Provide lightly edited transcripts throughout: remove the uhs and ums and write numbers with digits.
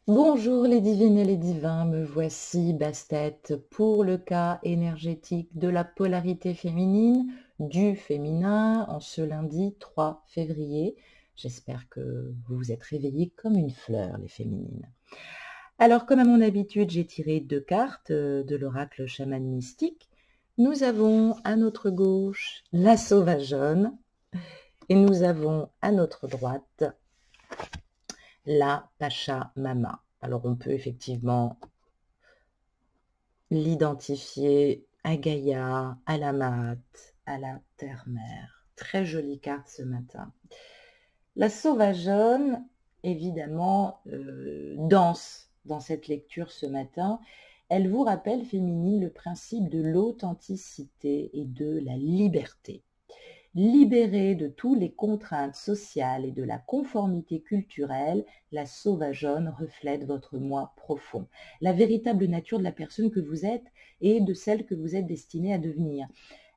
Bonjour les divines et les divins, me voici Bastet pour le cas énergétique de la polarité féminine, du féminin en ce lundi 3 février. J'espère que vous vous êtes réveillés comme une fleur les féminines. Alors comme à mon habitude, j'ai tiré 2 cartes de l'oracle chaman mystique. Nous avons à notre gauche la sauvageonne et nous avons à notre droite la Pachamama. Alors on peut effectivement l'identifier à Gaïa, à la Mat, à la Terre-Mère. Très jolie carte ce matin. La sauvageonne, évidemment, danse dans cette lecture ce matin. Elle vous rappelle, féminine, le principe de l'authenticité et de la liberté. Libérée de toutes les contraintes sociales et de la conformité culturelle, la sauvageonne reflète votre moi profond, la véritable nature de la personne que vous êtes et de celle que vous êtes destinée à devenir.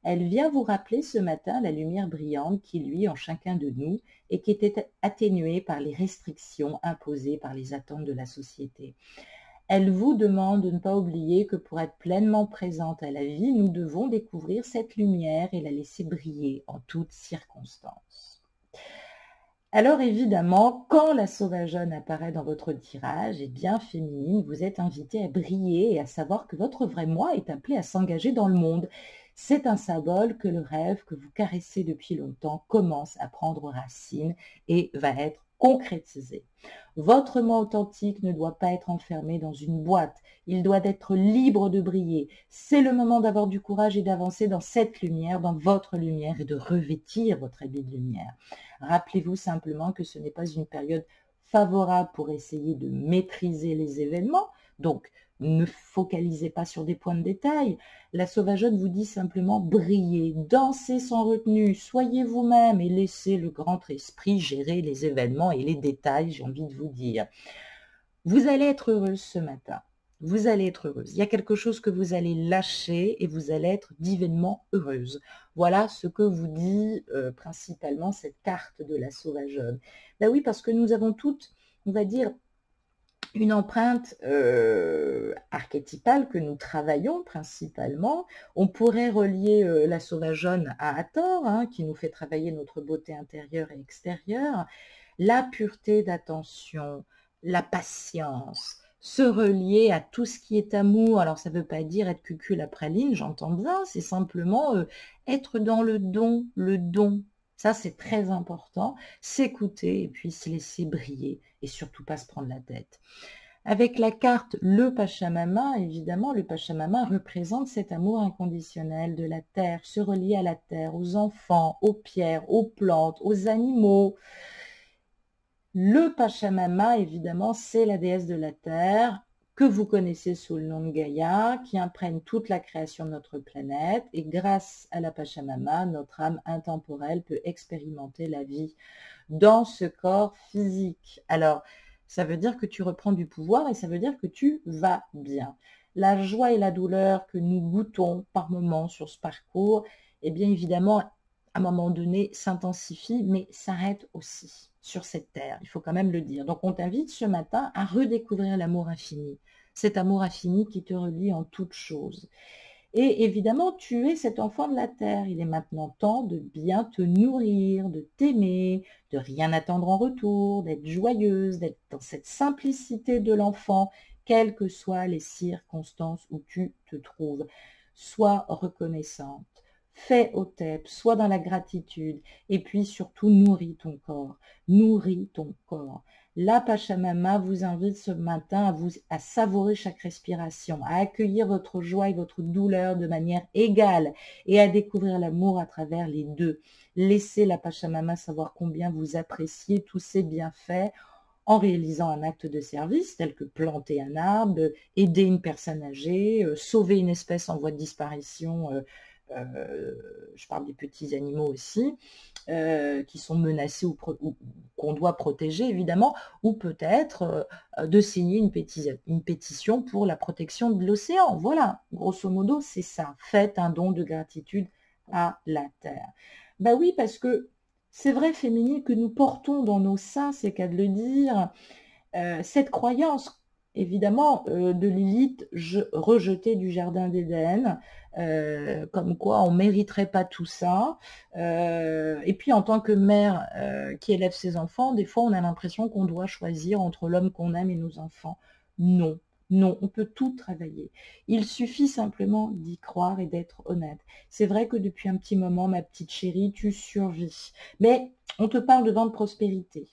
Elle vient vous rappeler ce matin la lumière brillante qui luit en chacun de nous et qui était atténuée par les restrictions imposées par les attentes de la société. Elle vous demande de ne pas oublier que pour être pleinement présente à la vie, nous devons découvrir cette lumière et la laisser briller en toutes circonstances. Alors évidemment, quand la sauvageonne apparaît dans votre tirage, eh bien féminine, vous êtes invité à briller et à savoir que votre vrai moi est appelé à s'engager dans le monde. C'est un symbole que le rêve que vous caressez depuis longtemps commence à prendre racine et va être concrétisé. Votre moi authentique ne doit pas être enfermé dans une boîte, il doit être libre de briller. C'est le moment d'avoir du courage et d'avancer dans cette lumière, dans votre lumière et de revêtir votre habit de lumière. Rappelez-vous simplement que ce n'est pas une période favorable pour essayer de maîtriser les événements, donc ne focalisez pas sur des points de détail. La sauvageonne vous dit simplement brillez, dansez sans retenue, soyez vous-même et laissez le grand esprit gérer les événements et les détails, j'ai envie de vous dire. Vous allez être heureuse ce matin. Vous allez être heureuse. Il y a quelque chose que vous allez lâcher et vous allez être divinement heureuse. Voilà ce que vous dit principalement cette carte de la sauvageonne. Ben oui, parce que nous avons toutes, on va dire, une empreinte archétypale que nous travaillons principalement. On pourrait relier la sauvageonne à Hathor, hein, qui nous fait travailler notre beauté intérieure et extérieure, la pureté d'attention, la patience, se relier à tout ce qui est amour. Alors ça ne veut pas dire être cucul à praline, j'entends bien, c'est simplement être dans le don, le don. Ça, c'est très important, s'écouter et puis se laisser briller et surtout pas se prendre la tête. Avec la carte le Pachamama, évidemment, le Pachamama représente cet amour inconditionnel de la terre, se relier à la terre, aux enfants, aux pierres, aux plantes, aux animaux. Le Pachamama, évidemment, c'est la déesse de la terre, que vous connaissez sous le nom de Gaïa, qui imprègne toute la création de notre planète. Et grâce à la Pachamama, notre âme intemporelle peut expérimenter la vie dans ce corps physique. Alors, ça veut dire que tu reprends du pouvoir et ça veut dire que tu vas bien. La joie et la douleur que nous goûtons par moments sur ce parcours, eh bien évidemment, à un moment donné, s'intensifie, mais s'arrête aussi sur cette terre. Il faut quand même le dire. Donc, on t'invite ce matin à redécouvrir l'amour infini. Cet amour infini qui te relie en toutes choses. Et évidemment, tu es cet enfant de la terre. Il est maintenant temps de bien te nourrir, de t'aimer, de rien attendre en retour, d'être joyeuse, d'être dans cette simplicité de l'enfant, quelles que soient les circonstances où tu te trouves. Sois reconnaissante, fais au TEP, sois dans la gratitude et puis surtout nourris ton corps. Nourris ton corps. La Pachamama vous invite ce matin à savourer chaque respiration, à accueillir votre joie et votre douleur de manière égale et à découvrir l'amour à travers les deux. Laissez la Pachamama savoir combien vous appréciez tous ces bienfaits en réalisant un acte de service tel que planter un arbre, aider une personne âgée, sauver une espèce en voie de disparition, je parle des petits animaux aussi, qui sont menacés ou qu'on doit protéger évidemment, ou peut-être de signer une pétition pour la protection de l'océan. Voilà, grosso modo, c'est ça. Faites un don de gratitude à la Terre. Ben oui, parce que c'est vrai, féminine, que nous portons dans nos seins, c'est qu'à de le dire, cette croyance évidemment, de Lilith rejetée du jardin d'Éden, comme quoi on ne mériterait pas tout ça. Et puis en tant que mère qui élève ses enfants, des fois on a l'impression qu'on doit choisir entre l'homme qu'on aime et nos enfants. Non, non, on peut tout travailler. Il suffit simplement d'y croire et d'être honnête. C'est vrai que depuis un petit moment, ma petite chérie, tu survis. Mais on te parle de vent de prospérité.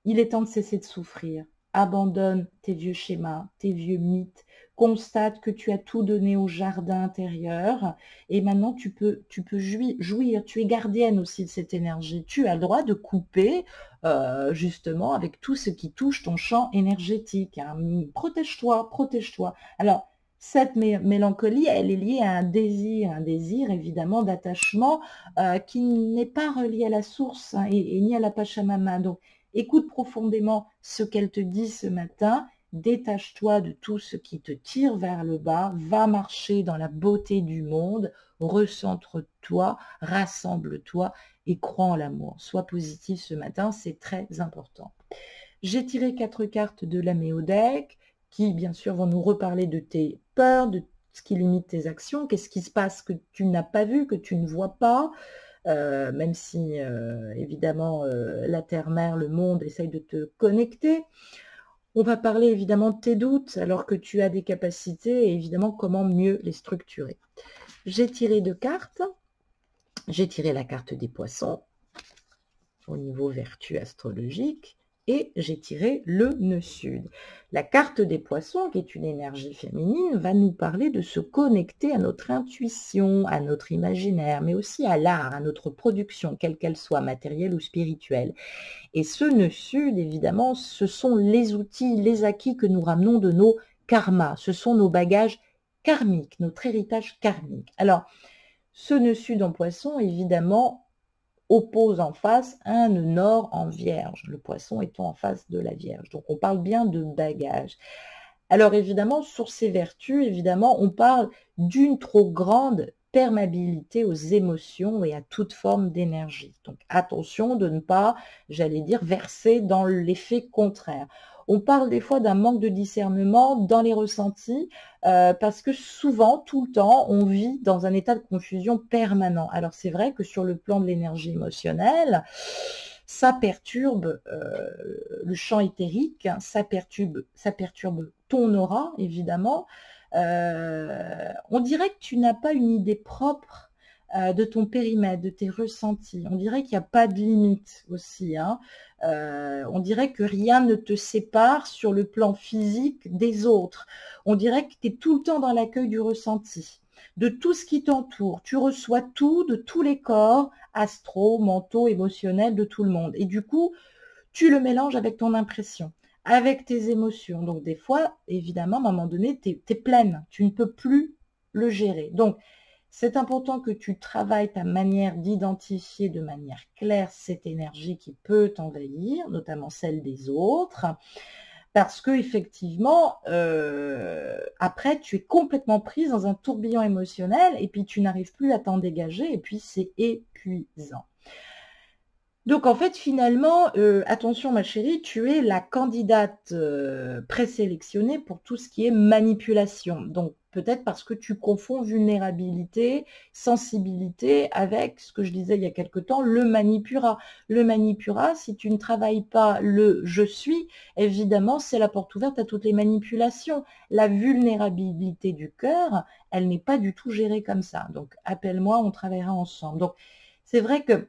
Il est temps de cesser de souffrir. Abandonne tes vieux schémas, tes vieux mythes. Constate que tu as tout donné au jardin intérieur et maintenant tu peux jouir. Tu es gardienne aussi de cette énergie. Tu as le droit de couper justement avec tout ce qui touche ton champ énergétique, hein. Protège-toi, protège-toi. Alors, cette mélancolie, elle est liée à un désir évidemment d'attachement qui n'est pas relié à la source, hein, et ni à la Pachamama. Donc, écoute profondément ce qu'elle te dit ce matin, détache-toi de tout ce qui te tire vers le bas, va marcher dans la beauté du monde, recentre-toi, rassemble-toi et crois en l'amour. Sois positif ce matin, c'est très important. J'ai tiré 4 cartes de la Méodec qui, bien sûr, vont nous reparler de tes peurs, de ce qui limite tes actions, qu'est-ce qui se passe que tu n'as pas vu, que tu ne vois pas, même si, évidemment, la Terre-Mère, le monde, essaye de te connecter. On va parler, évidemment, de tes doutes, alors que tu as des capacités, et évidemment, comment mieux les structurer. J'ai tiré 2 cartes. J'ai tiré la carte des poissons, au niveau vertu astrologique, et j'ai tiré le nœud sud. La carte des poissons, qui est une énergie féminine, va nous parler de se connecter à notre intuition, à notre imaginaire, mais aussi à l'art, à notre production, quelle qu'elle soit, matérielle ou spirituelle. Et ce nœud sud, évidemment, ce sont les outils, les acquis que nous ramenons de nos karmas. Ce sont nos bagages karmiques, notre héritage karmique. Alors, ce nœud sud en poisson, évidemment, oppose en face un nœud nord en vierge, le poisson étant en face de la vierge. Donc on parle bien de bagages. Alors évidemment, sur ces vertus, évidemment, on parle d'une trop grande perméabilité aux émotions et à toute forme d'énergie. Donc attention de ne pas, j'allais dire, verser dans l'effet contraire. On parle des fois d'un manque de discernement dans les ressentis parce que souvent, tout le temps, on vit dans un état de confusion permanent. Alors c'est vrai que sur le plan de l'énergie émotionnelle, ça perturbe le champ éthérique, ça perturbe ton aura, évidemment. On dirait que tu n'as pas une idée propre de ton périmètre, de tes ressentis. On dirait qu'il n'y a pas de limite aussi, hein. On dirait que rien ne te sépare sur le plan physique des autres. On dirait que tu es tout le temps dans l'accueil du ressenti, de tout ce qui t'entoure. Tu reçois tout de tous les corps, astro, mentaux, émotionnels de tout le monde. Et du coup, tu le mélanges avec ton impression, avec tes émotions. Donc des fois, évidemment, à un moment donné, tu es pleine. Tu ne peux plus le gérer. Donc, c'est important que tu travailles ta manière d'identifier de manière claire cette énergie qui peut t'envahir, notamment celle des autres, parce que effectivement, après, tu es complètement prise dans un tourbillon émotionnel et puis tu n'arrives plus à t'en dégager et puis c'est épuisant. Donc en fait, finalement, attention ma chérie, tu es la candidate présélectionnée pour tout ce qui est manipulation. Donc peut-être parce que tu confonds vulnérabilité, sensibilité avec ce que je disais il y a quelque temps, le manipura. Le manipura, si tu ne travailles pas le « je suis », évidemment, c'est la porte ouverte à toutes les manipulations. La vulnérabilité du cœur, elle n'est pas du tout gérée comme ça. Donc appelle-moi, on travaillera ensemble. Donc c'est vrai que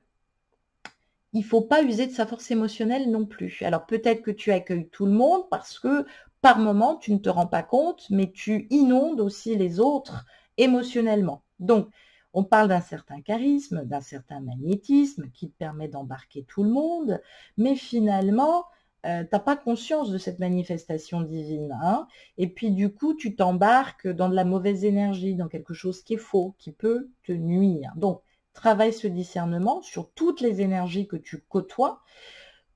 il ne faut pas user de sa force émotionnelle non plus. Alors peut-être que tu accueilles tout le monde parce que par moment, tu ne te rends pas compte, mais tu inondes aussi les autres émotionnellement. Donc, on parle d'un certain charisme, d'un certain magnétisme qui te permet d'embarquer tout le monde, mais finalement, tu n'as pas conscience de cette manifestation divine, hein. Et puis du coup, tu t'embarques dans de la mauvaise énergie, dans quelque chose qui est faux, qui peut te nuire. Donc, travaille ce discernement sur toutes les énergies que tu côtoies.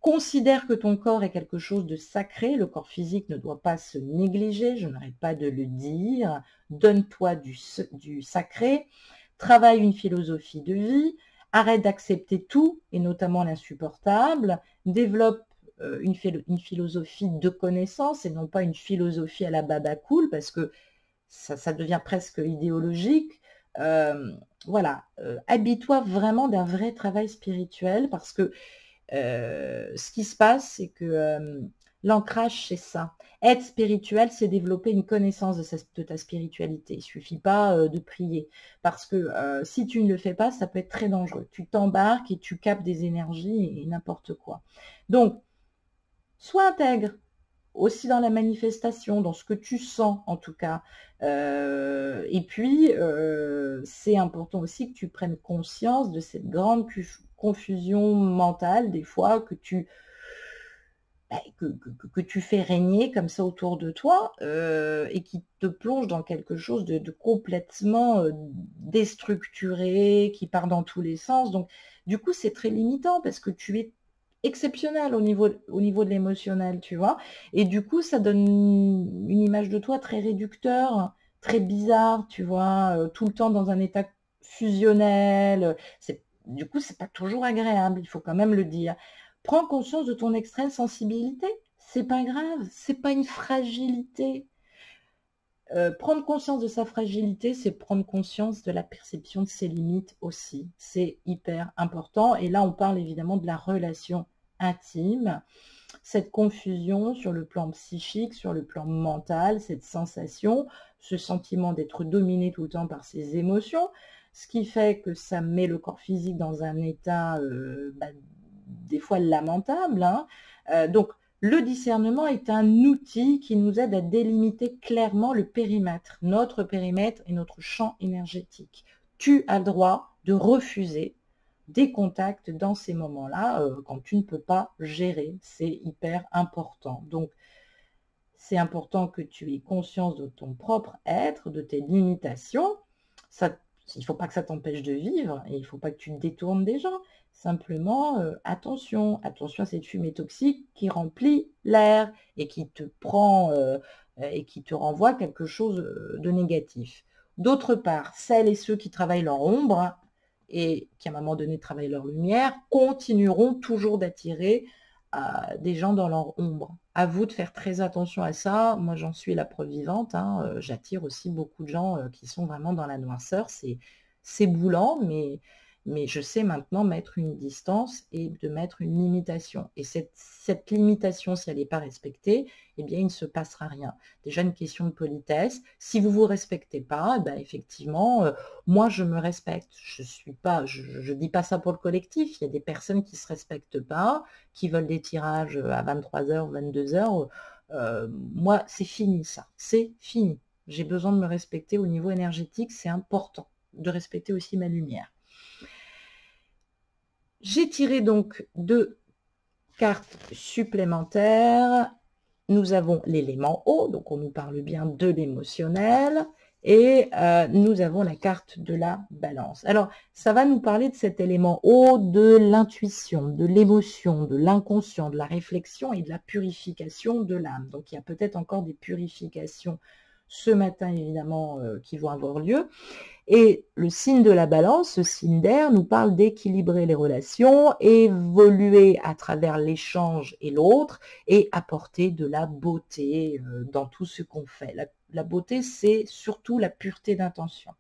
Considère que ton corps est quelque chose de sacré. Le corps physique ne doit pas se négliger. Je n'arrête pas de le dire. Donne-toi du sacré. Travaille une philosophie de vie. Arrête d'accepter tout, et notamment l'insupportable. Développe une philosophie de connaissance et non pas une philosophie à la baba cool, parce que ça devient presque idéologique. Voilà, habille-toi vraiment d'un vrai travail spirituel, parce que ce qui se passe, c'est que l'ancrage, c'est ça. Être spirituel, c'est développer une connaissance de ta spiritualité. Il ne suffit pas de prier, parce que si tu ne le fais pas, ça peut être très dangereux. Tu t'embarques et tu captes des énergies et n'importe quoi. Donc, sois intègre, aussi dans la manifestation, dans ce que tu sens en tout cas. Et puis, c'est important aussi que tu prennes conscience de cette grande confusion mentale, des fois, que tu fais régner comme ça autour de toi, et qui te plonge dans quelque chose de complètement déstructuré, qui part dans tous les sens. Donc, du coup, c'est très limitant, parce que tu es exceptionnel au niveau de l'émotionnel, tu vois. Et du coup, ça donne une image de toi très réducteur, très bizarre, tu vois, tout le temps dans un état fusionnel. Du coup, c'est pas toujours agréable, il faut quand même le dire. Prends conscience de ton extrême sensibilité. C'est pas grave, c'est pas une fragilité. Prendre conscience de sa fragilité, c'est prendre conscience de la perception de ses limites aussi. C'est hyper important. Et là, on parle évidemment de la relation intime. Cette confusion sur le plan psychique, sur le plan mental, cette sensation, ce sentiment d'être dominé tout le temps par ses émotions, ce qui fait que ça met le corps physique dans un état des fois lamentable. Hein. Donc, le discernement est un outil qui nous aide à délimiter clairement le périmètre, notre périmètre et notre champ énergétique. Tu as le droit de refuser des contacts dans ces moments-là, quand tu ne peux pas gérer. C'est hyper important. Donc, c'est important que tu aies conscience de ton propre être, de tes limitations. Il ne faut pas que ça t'empêche de vivre, et il ne faut pas que tu te détournes des gens. Simplement, attention à cette fumée toxique qui remplit l'air et qui te prend et qui te renvoie quelque chose de négatif. D'autre part, celles et ceux qui travaillent leur ombre et qui à un moment donné travaillent leur lumière continueront toujours d'attirer des gens dans leur ombre. À vous de faire très attention à ça. Moi, j'en suis la preuve vivante. Hein. J'attire aussi beaucoup de gens qui sont vraiment dans la noirceur. C'est boulant, mais je sais maintenant mettre une distance et de mettre une limitation. Et cette limitation, si elle n'est pas respectée, eh bien, il ne se passera rien. Déjà, une question de politesse. Si vous ne vous respectez pas, eh ben, effectivement, moi, je me respecte. Je dis pas ça pour le collectif. Il y a des personnes qui ne se respectent pas, qui veulent des tirages à 23h, 22h. Moi, c'est fini ça. C'est fini. J'ai besoin de me respecter au niveau énergétique. C'est important de respecter aussi ma lumière. J'ai tiré donc 2 cartes supplémentaires. Nous avons l'élément eau, donc on nous parle bien de l'émotionnel, et nous avons la carte de la balance. Alors, ça va nous parler de cet élément eau, de l'intuition, de l'émotion, de l'inconscient, de la réflexion et de la purification de l'âme. Donc, il y a peut-être encore des purifications ce matin, évidemment, qui vont avoir lieu. Et le signe de la balance, ce signe d'air, nous parle d'équilibrer les relations, évoluer à travers l'échange et l'autre, et apporter de la beauté dans tout ce qu'on fait. La beauté, c'est surtout la pureté d'intention.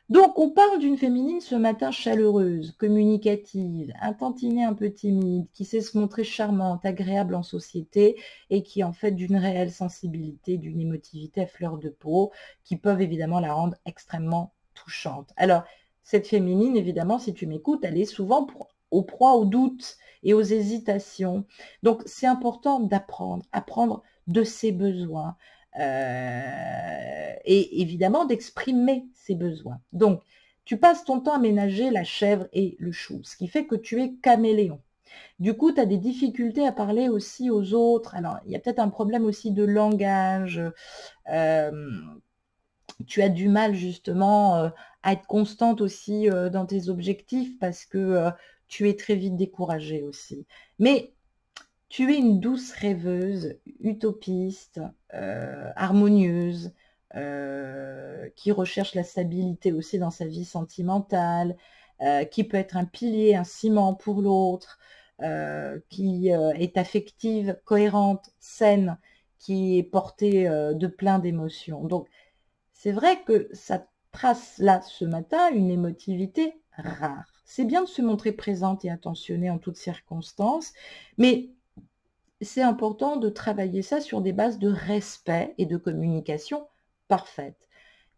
Donc, on parle d'une féminine ce matin chaleureuse, communicative, un tantinet un peu timide, qui sait se montrer charmante, agréable en société et qui en fait d'une réelle sensibilité, d'une émotivité à fleur de peau, qui peuvent évidemment la rendre extrêmement touchante. Alors, cette féminine, évidemment, si tu m'écoutes, elle est souvent aux proies aux doutes et aux hésitations. Donc, c'est important apprendre de ses besoins, et évidemment d'exprimer ses besoins. Donc, tu passes ton temps à ménager la chèvre et le chou, ce qui fait que tu es caméléon. Du coup, tu as des difficultés à parler aussi aux autres. Alors, il y a peut-être un problème aussi de langage. Tu as du mal justement à être constante aussi dans tes objectifs, parce que tu es très vite découragée aussi. Mais tu es une douce rêveuse, utopiste, harmonieuse, qui recherche la stabilité aussi dans sa vie sentimentale, qui peut être un pilier, un ciment pour l'autre. qui est affective, cohérente, saine, qui est portée de plein d'émotions. Donc, c'est vrai que ça trace là, ce matin, une émotivité rare. C'est bien de se montrer présente et attentionnée en toutes circonstances, mais c'est important de travailler ça sur des bases de respect et de communication parfaite.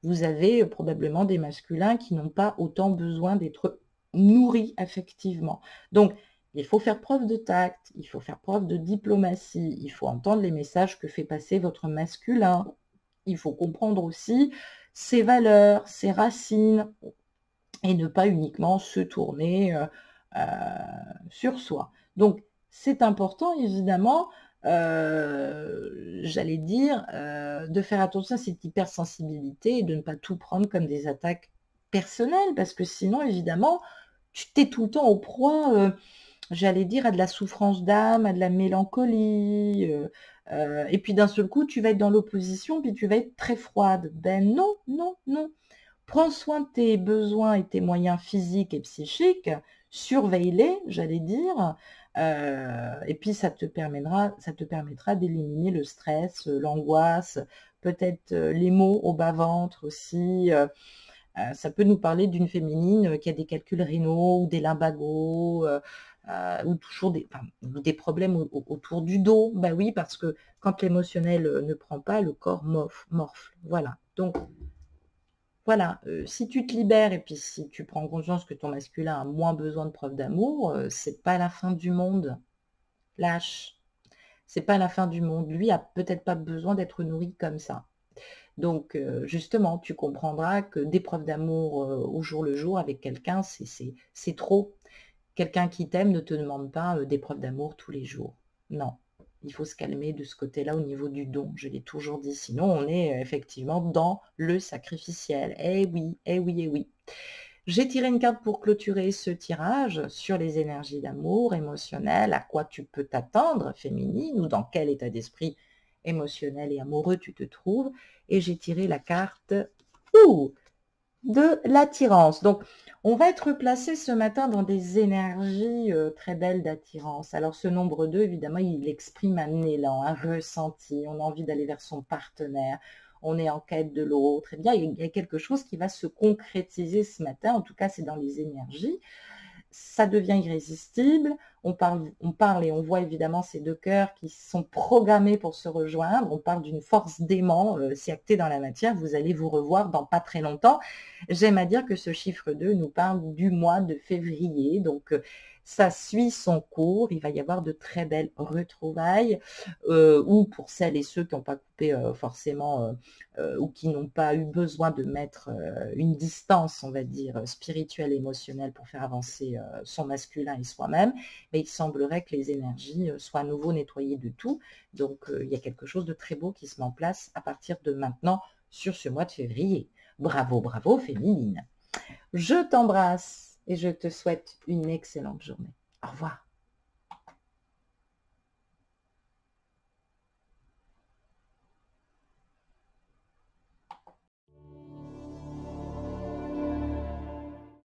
Vous avez probablement des masculins qui n'ont pas autant besoin d'être nourris affectivement. Donc, il faut faire preuve de tact, il faut faire preuve de diplomatie, il faut entendre les messages que fait passer votre masculin. Il faut comprendre aussi ses valeurs, ses racines, et ne pas uniquement se tourner sur soi. Donc, c'est important, évidemment, j'allais dire, de faire attention à cette hypersensibilité et de ne pas tout prendre comme des attaques personnelles, parce que sinon, évidemment, tu t'es tout le temps au proie, j'allais dire, à de la souffrance d'âme, à de la mélancolie, et puis d'un seul coup, tu vas être dans l'opposition, puis tu vas être très froide. Ben non, non, non. Prends soin de tes besoins et tes moyens physiques et psychiques, surveille-les, j'allais dire, et puis ça te permettra d'éliminer le stress, l'angoisse, peut-être les maux au bas-ventre aussi. Ça peut nous parler d'une féminine qui a des calculs rénaux ou des lumbagos, ou toujours des problèmes autour du dos. Ben oui, parce que quand l'émotionnel ne prend pas, le corps morfle. Voilà. Donc, voilà, si tu te libères et puis si tu prends conscience que ton masculin a moins besoin de preuves d'amour, c'est pas la fin du monde. Lâche. C'est pas la fin du monde. Lui a peut-être pas besoin d'être nourri comme ça. Donc, justement, tu comprendras que des preuves d'amour au jour le jour avec quelqu'un, c'est trop. Quelqu'un qui t'aime ne te demande pas des preuves d'amour tous les jours. Non. Il faut se calmer de ce côté-là au niveau du don, je l'ai toujours dit. Sinon, on est effectivement dans le sacrificiel. Eh oui, eh oui, eh oui. J'ai tiré une carte pour clôturer ce tirage sur les énergies d'amour émotionnel, à quoi tu peux t'attendre, féminine, ou dans quel état d'esprit émotionnel et amoureux tu te trouves. Et j'ai tiré la carte de l'attirance. Donc, on va être placé ce matin dans des énergies très belles d'attirance. Alors, ce nombre 2, évidemment, il exprime un élan, un ressenti. On a envie d'aller vers son partenaire. On est en quête de l'autre. Eh bien, il y a quelque chose qui va se concrétiser ce matin. En tout cas, c'est dans les énergies. Ça devient irrésistible. On parle et on voit évidemment ces deux cœurs qui sont programmés pour se rejoindre. On parle d'une force d'aimant, c'est acté dans la matière. Vous allez vous revoir dans pas très longtemps. J'aime à dire que ce chiffre 2 nous parle du mois de février. Donc, ça suit son cours. Il va y avoir de très belles retrouvailles. Ou pour celles et ceux qui n'ont pas coupé forcément ou qui n'ont pas eu besoin de mettre une distance, on va dire, spirituelle, émotionnelle pour faire avancer son masculin et soi-même, mais il semblerait que les énergies soient à nouveau nettoyées de tout. Donc, il y a quelque chose de très beau qui se met en place à partir de maintenant sur ce mois de février. Bravo, bravo, féminine. Je t'embrasse et je te souhaite une excellente journée. Au revoir.